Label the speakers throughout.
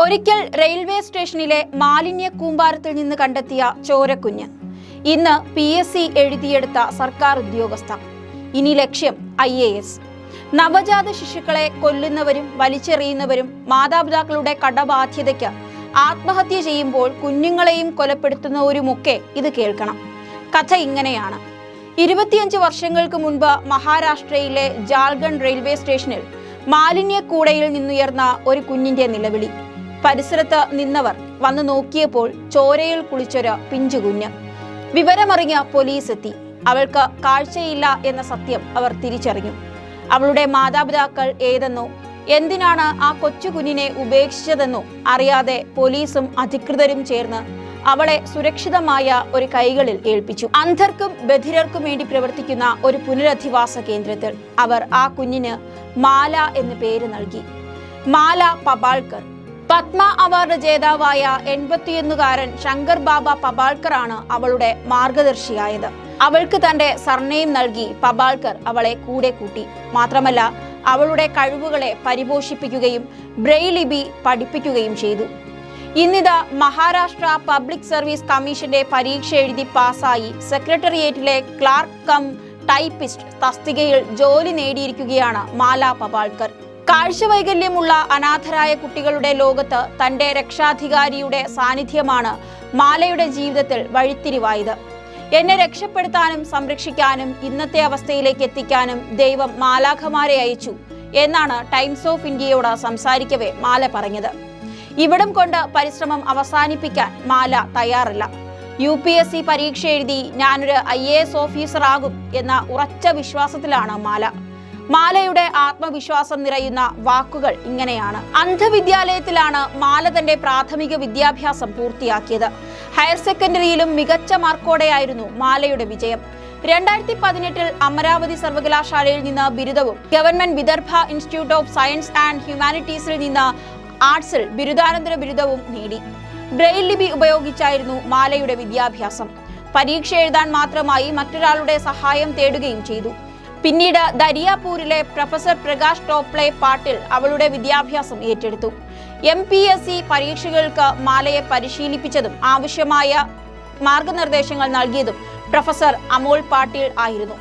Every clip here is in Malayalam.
Speaker 1: ഒരിക്കൽ റെയിൽവേ സ്റ്റേഷനിലെ മാലിന്യ കൂമ്പാരത്തിൽ നിന്ന് കണ്ടെത്തിയ ചോരക്കുഞ്ഞ്. ഇന്ന് PSC എഴുതിയെടുത്ത സർക്കാർ ഉദ്യോഗസ്ഥ. ഇനി ലക്ഷ്യം IAS. നവജാത ശിശുക്കളെ കൊല്ലുന്നവരും വലിച്ചെറിയുന്നവരും മാതാപിതാക്കളുടെ കടബാധ്യതയ്ക്ക് ആത്മഹത്യ ചെയ്യുമ്പോൾ കുഞ്ഞുങ്ങളെയും കൊലപ്പെടുത്തുന്നവരുമൊക്കെ ഇത് കേൾക്കണം. കഥ ഇങ്ങനെയാണ്. 25 വർഷങ്ങൾക്ക് മുൻപ് മഹാരാഷ്ട്രയിലെ ജാൽഗൺ റെയിൽവേ സ്റ്റേഷനിൽ മാലിന്യ കൂടയിൽ നിന്നുയർന്ന ഒരു കുഞ്ഞിന്റെ നിലവിളി. പരിസരത്ത് നിന്നവർ വന്നു നോക്കിയപ്പോൾ ചോരയിൽ കുളിച്ചൊരു പിഞ്ചു കുഞ്ഞ്. വിവരമറിഞ്ഞ പോലീസ് എത്തി. അവൾക്ക് കാഴ്ചയില്ല എന്ന സത്യം അവർ തിരിച്ചറിഞ്ഞു. അവളുടെ മാതാപിതാക്കൾ ഏതെന്നോ എന്തിനാണ് ആ കൊച്ചു കുഞ്ഞിനെ ഉപേക്ഷിച്ചതെന്നോ അറിയാതെ പോലീസും അധികൃതരും ചേർന്ന് അവളെ സുരക്ഷിതമായ ഒരു കൈകളിൽ ഏൽപ്പിച്ചു. അന്ധർക്കും ബധിരർക്കും വേണ്ടി പ്രവർത്തിക്കുന്ന ഒരു പുനരധിവാസ കേന്ദ്രത്തിൽ അവർ ആ കുഞ്ഞിന് മാല എന്ന് പേര് നൽകി. മാല പബാൾക്കർ. പത്മ അവാർഡ് ജേതാവായ 81-കാരൻ ശങ്കർ ബാബ പബാൾക്കർ ആണ് അവളുടെ മാർഗദർശിയായത്. അവൾക്ക് തന്റെ സർനെയിം നൽകി പബാൾക്കർ അവളെ കൂടെ കൂട്ടി. മാത്രമല്ല, അവളുടെ കഴിവുകളെ പരിപോഷിപ്പിക്കുകയും ബ്രെയിൽ ലിപി പഠിപ്പിക്കുകയും ചെയ്തു. ഇന്നിതാ മഹാരാഷ്ട്ര പബ്ലിക് സർവീസ് കമ്മീഷന്റെ പരീക്ഷ എഴുതി പാസ്സായി സെക്രട്ടേറിയറ്റിലെ ക്ലാർക്ക് കം ടൈപ്പിസ്റ്റ് തസ്തികയിൽ ജോലി നേടിയിരിക്കുകയാണ് മാല പബാൾക്കർ. കാഴ്ചവൈകല്യമുള്ള അനാഥരായ കുട്ടികളുടെ ലോകത്ത് തന്റെ രക്ഷാധികാരിയുടെ സാന്നിധ്യമാണ് മാലയുടെ ജീവിതത്തിൽ വഴിത്തിരിവായത്. എന്നെ രക്ഷപ്പെടുത്താനും സംരക്ഷിക്കാനും ഇന്നത്തെ അവസ്ഥയിലേക്ക് എത്തിക്കാനും ദൈവം മാലാഖമാരെ അയച്ചു എന്നാണ് ടൈംസ് ഓഫ് ഇന്ത്യയോട് സംസാരിക്കവേ മാല പറഞ്ഞത്. ഇവിടം കൊണ്ട് പരിശ്രമം അവസാനിപ്പിക്കാൻ മാല തയ്യാറല്ല. UPSC പരീക്ഷ എഴുതി ഞാനൊരു IAS ഓഫീസർ ആകും എന്ന ഉറച്ച വിശ്വാസത്തിലാണ് മാല. മാലയുടെ ആത്മവിശ്വാസം നിറയുന്ന വാക്കുകൾ ഇങ്ങനെയാണ്. അന്ധവിദ്യാലയത്തിലാണ് മാല തന്റെ പ്രാഥമിക വിദ്യാഭ്യാസം പൂർത്തിയാക്കിയത്. ഹയർ സെക്കൻഡറിയിലും മികച്ച മാർക്കോടെയായിരുന്നു മാലയുടെ വിജയം. 2018 അമരാവതി സർവകലാശാലയിൽ നിന്ന് ബിരുദവും government Vidarbha institute of science and ഹ്യൂമാനിറ്റീസിൽ നിന്ന് ആർട്സിൽ ബിരുദാനന്തര ബിരുദവും നേടി. ബ്രെയിൽ ലിപി ഉപയോഗിച്ചായിരുന്നു മാലയുടെ വിദ്യാഭ്യാസം. പരീക്ഷ എഴുതാൻ മാത്രമായി മറ്റൊരാളുടെ സഹായം തേടുകയും ചെയ്തു. പിന്നീട് ദരിയാപൂരിലെ പ്രൊഫസർ പ്രകാശ് ടോപ്ലെ പാട്ടിൽ അവളുടെ വിദ്യാഭ്യാസം ഏറ്റെടുത്തു. MPSC പരീക്ഷകൾക്ക് മാലയെ പരിശീലിപ്പിച്ചതും ആവശ്യമായ മാർഗനിർദ്ദേശങ്ങൾ നൽകിയതും പ്രൊഫസർ അമോൾ പാട്ടീൽ ആയിരുന്നു.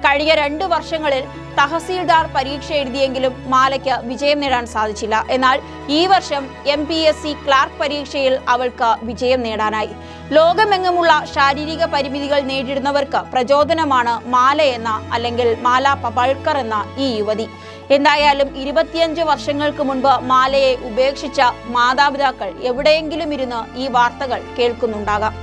Speaker 1: കഴിഞ്ഞ 2 വർഷങ്ങളിൽ തഹസീൽദാർ പരീക്ഷ എഴുതിയെങ്കിലും മാലയ്ക്ക് വിജയം നേടാൻ സാധിച്ചില്ല. എന്നാൽ ഈ വർഷം MPSC ക്ലാർക്ക് പരീക്ഷയിൽ അവൾക്ക് വിജയം നേടാനായി. ലോകമെങ്ങുമുള്ള ശാരീരിക പരിമിതികൾ നേരിടുന്നവർക്ക് പ്രചോദനമാണ് മാല എന്ന അല്ലെങ്കിൽ മാല പബാൾക്കർ എന്ന ഈ യുവതി. എന്തായാലും 25 വർഷങ്ങൾക്ക് മുൻപ് മാലയെ ഉപേക്ഷിച്ച മാതാപിതാക്കൾ എവിടെയെങ്കിലും ഇരുന്ന് ഈ വാർത്തകൾ കേൾക്കുന്നുണ്ടാകാം.